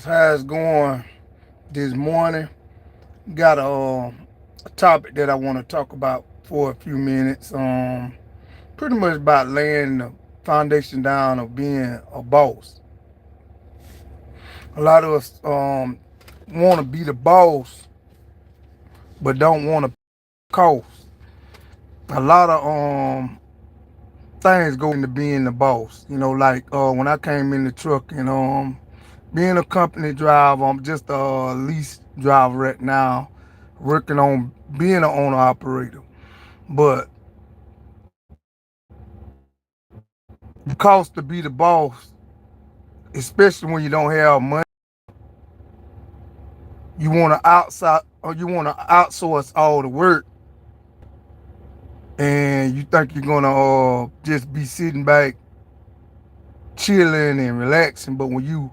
How's it's going this morning? Got a topic that I want to talk about for a few minutes. Pretty much about laying the foundation down of being a boss. A lot of us want to be the boss, but don't want to cost. A lot of things go into being the boss. Like when I came in the truck and being a company driver, I'm just a lease driver right now, working on being an owner operator. But the cost to be the boss, especially when you don't have money, you want to outside or you want to outsource all the work, and you think you're gonna just be sitting back, chilling and relaxing. But when you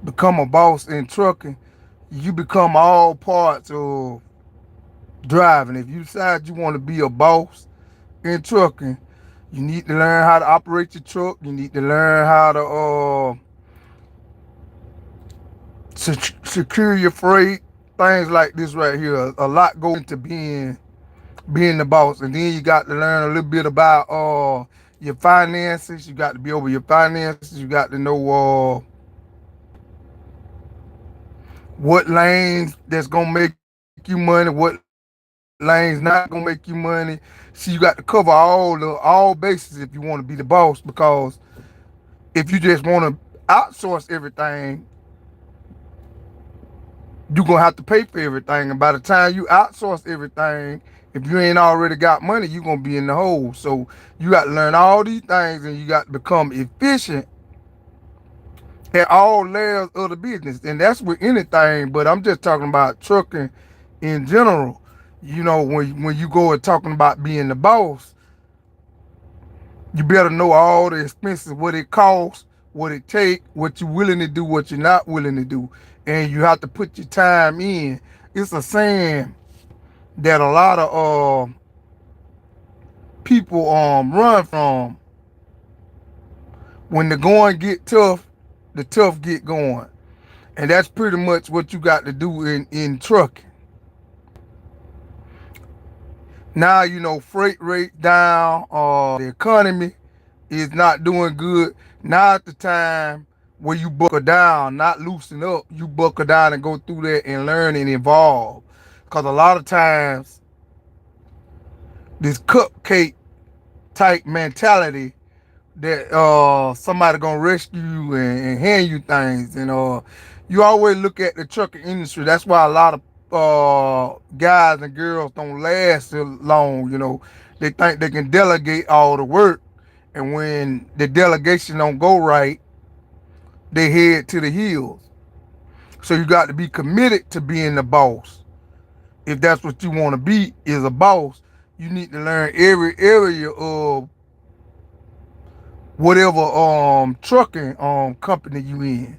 become a boss in trucking, you become all parts of driving. If you decide you want to be a boss in trucking, you need to learn how to operate your truck. You need to learn how to secure your freight, things like this right here. A lot goes into being the boss, and then you got to learn a little bit about your finances. You got to be over your finances. You got to know what lanes that's gonna make you money, what lanes not gonna make you money. See, you got to cover all bases if you want to be the boss, because if you just want to outsource everything, you're gonna have to pay for everything. And by the time you outsource everything, if you ain't already got money, you're gonna be in the hole. So you got to learn all these things, and you got to become efficient at all layers of the business. And that's with anything, but I'm just talking about trucking in general. When you go and talking about being the boss, you better know all the expenses, what it costs, what it take, what you're willing to do, what you're not willing to do. And you have to put your time in. It's a saying that a lot of people run from. When the going get tough, the tough get going. And that's pretty much what you got to do in trucking. Now freight rate down, the economy is not doing good. Now at the time where you buckle down, not loosen up, you buckle down and go through that and learn and evolve. Because a lot of times this cupcake type mentality that somebody gonna rescue you and hand you things, and you always look at the trucking industry. That's why a lot of guys and girls don't last so long. They think they can delegate all the work, and when the delegation don't go right, they head to the hills. So you got to be committed to being the boss. If that's what you want to be, is a boss, you need to learn every area of whatever trucking company you in.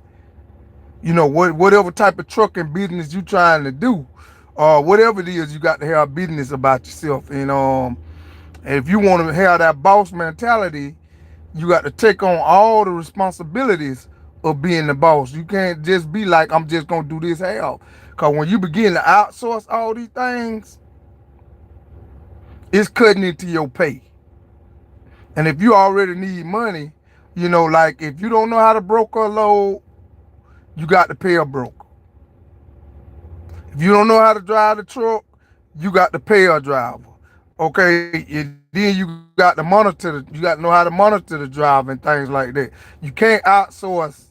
Whatever type of trucking business you trying to do, whatever it is, you got to have business about yourself. And if you want to have that boss mentality, you got to take on all the responsibilities of being the boss. You can't just be like, I'm just gonna do this half. Cause when you begin to outsource all these things, it's cutting into your pay. And if you already need money, like if you don't know how to broker a load, you got to pay a broker. If you don't know how to drive the truck, you got to pay a driver. Okay, and then you got to know how to monitor the driver and things like that. You can't outsource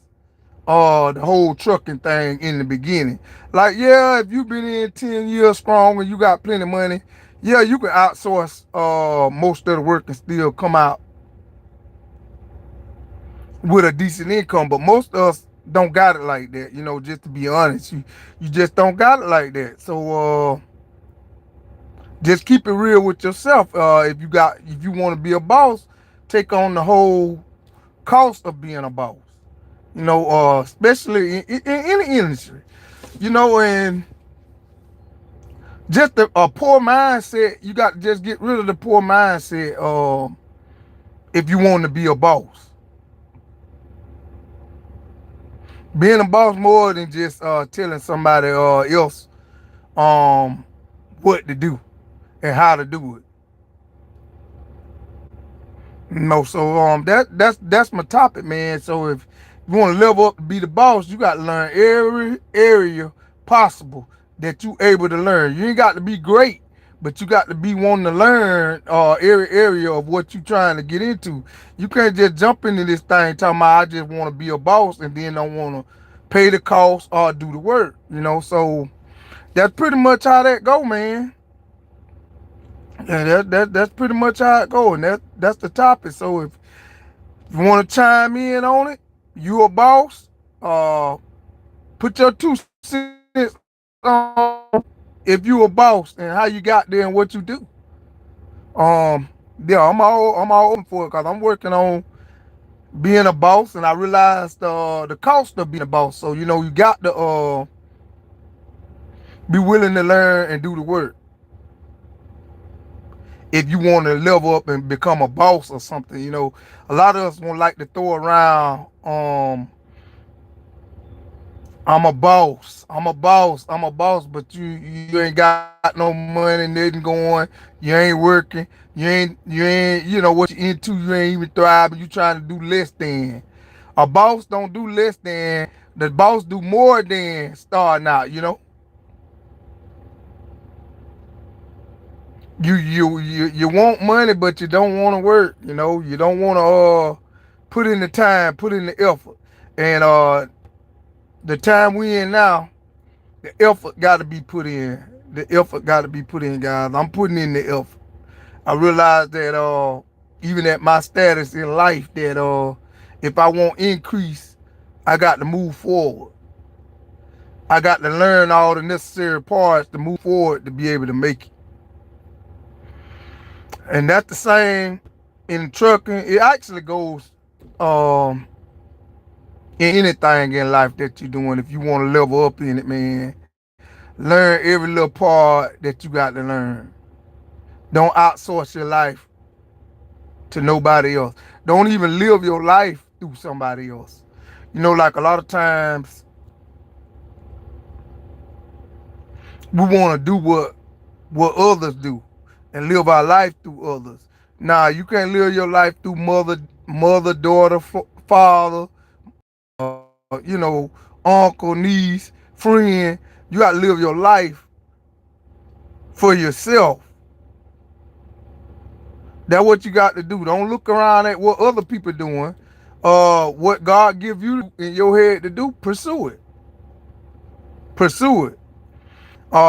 the whole trucking thing in the beginning. Like, yeah, if you've been in 10 years strong and you got plenty of money, yeah, you can outsource most of the work and still come out with a decent income. But most of us don't got it like that, just to be honest. You just don't got it like that. So just keep it real with yourself. If you want to be a boss, take on the whole cost of being a boss. Especially in any industry. And just a poor mindset. You got to just get rid of the poor mindset. If you want to be a boss, Being a boss more than just telling somebody else um what to do and how to do it. No, so that's my topic, man. So if you want to level up to be the boss, you got to learn every area possible that you able to learn. You ain't got to be great, but you got to be wanting to learn every area of what you trying to get into. You can't just jump into this thing talking about I just want to be a boss and then don't want to pay the cost or do the work. So that's pretty much how that go, man. And that's pretty much how it go, and that's the topic. So if you want to chime in on it, you a boss. Put your 2 cents on if you a boss and how you got there and what you do. Yeah, I'm all open for it because I'm working on being a boss, and I realized the cost of being a boss. So you got to be willing to learn and do the work if you want to level up and become a boss or something. A lot of us won't like to throw around I'm a boss. I'm a boss. I'm a boss, but you ain't got no money, nothing going. You ain't working. You ain't what you into. You ain't even thriving. You trying to do less than. A boss don't do less than. The boss do more than starting out. You want money, but you don't want to work. You don't want to put in the time, put in the effort, and the time we in now, the effort got to be put in. The effort got to be put in, guys. I'm putting in the effort. I realize that even at my status in life, that if I want increase, I got to move forward. I got to learn all the necessary parts to move forward to be able to make it. And that's the same in trucking. It actually goes um, in anything in life that you're doing. If you want to level up in it, man, learn every little part that you got to learn. Don't outsource your life to nobody else. Don't even live your life through somebody else. Like a lot of times we want to do what others do and live our life through others. Nah, you can't live your life through mother, daughter, father, uncle, niece, friend. You got to live your life for yourself. That's what you got to do. Don't look around at what other people doing. What God give you in your head to do, pursue it. Pursue it.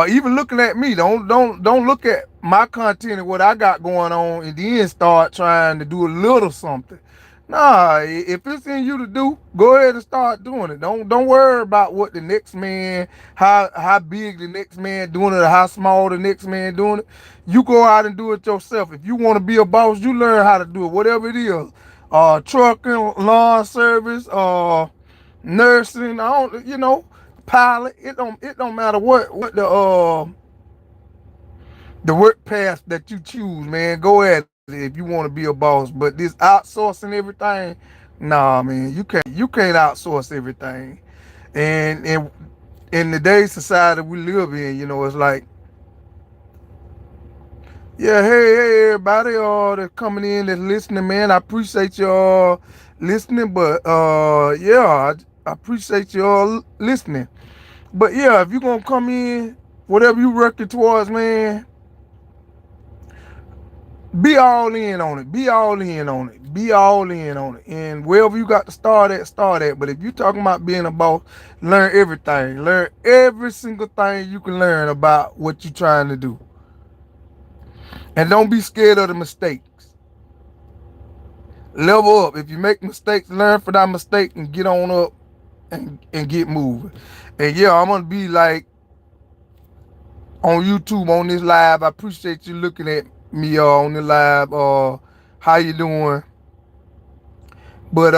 Even looking at me, don't look at my content and what I got going on and then start trying to do a little something. Nah, if it's in you to do, go ahead and start doing it. Don't worry about what the next man, how big the next man doing it, or how small the next man doing it. You go out and do it yourself. If you want to be a boss, you learn how to do it, whatever it is. Trucking, lawn service, nursing, pilot. It don't matter what the work path that you choose, man. Go at it if you want to be a boss. But this outsourcing everything, nah, man, you can't outsource everything. And in today's society we live in, it's like, yeah, hey everybody, that's coming in, that's listening, man. I appreciate y'all listening, but yeah, I appreciate y'all listening. But yeah, if you gonna come in, whatever you working towards, man, be all in on it. Be all in on it. Be all in on it. And wherever you got to start at, start at. But if you talking about being a boss, learn everything. Learn every single thing you can learn about what you're trying to do. And don't be scared of the mistakes. Level up. If you make mistakes, learn from that mistake and get on up and get moving. And yeah, I'm gonna be like on YouTube on this live. I appreciate you looking at me on the live. How you doing? But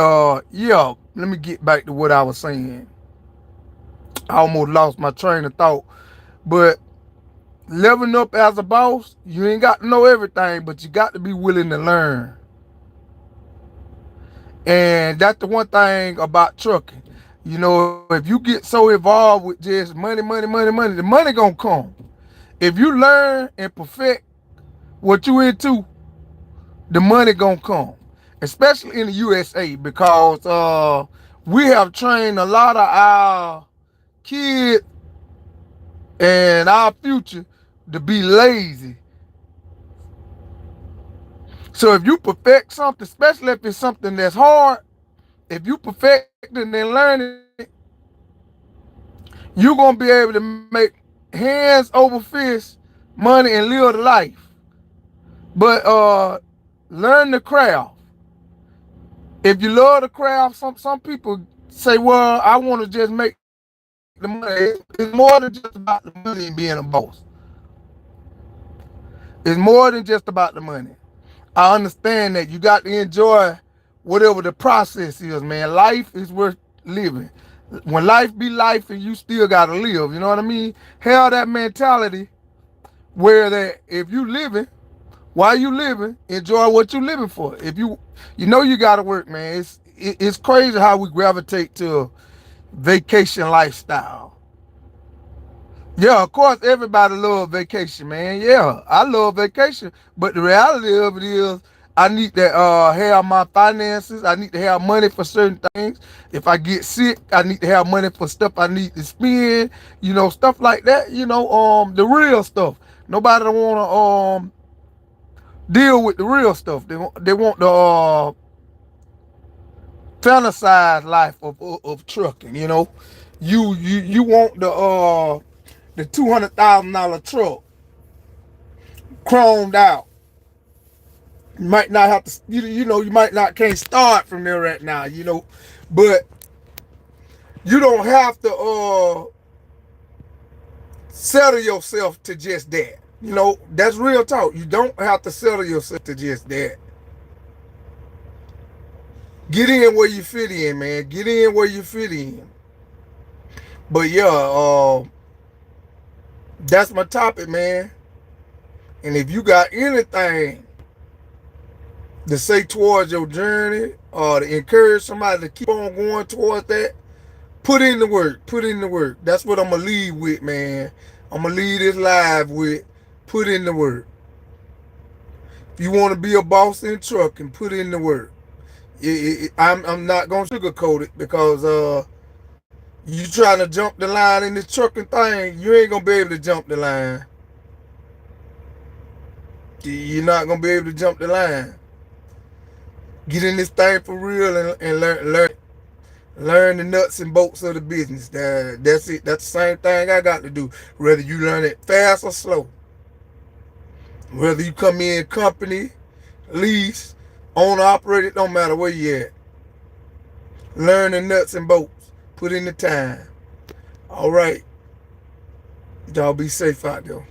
yeah, let me get back to what I was saying. I almost lost my train of thought. But leveling up as a boss, you ain't got to know everything, but you got to be willing to learn. And that's the one thing about trucking. You know, if you get so involved with just money, money, money, money, the money gonna come. If you learn and perfect what you into, the money gonna come. Especially in the USA, because we have trained a lot of our kids and our future to be lazy. So if you perfect something, especially if it's something that's hard, if you perfect it and learn it, you're gonna be able to make hands over fist money and live the life. But learn the craft. If you love the craft, some people say, well, I want to just make the money. It's more than just about the money and being a boss. It's more than just about the money. I understand that you got to enjoy whatever the process is, man. Life is worth living. When life be life and you still gotta live, you know what I mean? Hell, that mentality where that if you living, while you living, enjoy what you living for. If you know you gotta work, man. It's crazy how we gravitate to a vacation lifestyle. Yeah, of course, everybody love vacation, man. Yeah, I love vacation, but the reality of it is, I need to have my finances. I need to have money for certain things. If I get sick, I need to have money for stuff I need to spend. You know, stuff like that. You know, the real stuff. Nobody don't want to deal with the real stuff. They want the fantasize life of trucking. You know, you want the $200,000 truck chromed out. You might not have to, you know, you might not can't start from there right now, you know, but you don't have to settle yourself to just that. You know, that's real talk. You don't have to settle yourself to just that. Get in where you fit in, man. Get in where you fit in. But yeah, that's my topic, man. And if you got anything to say towards your journey or to encourage somebody to keep on going towards that, put in the work. Put in the work. That's what I'm going to leave with, man. I'm going to leave this live with put in the work. If you want to be a boss in trucking, put in the work. I'm not going to sugarcoat it because you trying to jump the line in this trucking thing, you ain't going to be able to jump the line. You're not going to be able to jump the line. Get in this thing for real and learn the nuts and bolts of the business. That's it. That's the same thing I got to do. Whether you learn it fast or slow. Whether you come in company, lease, own, operate, it don't matter where you at. Learn the nuts and bolts. Put in the time. All right. Y'all be safe out there.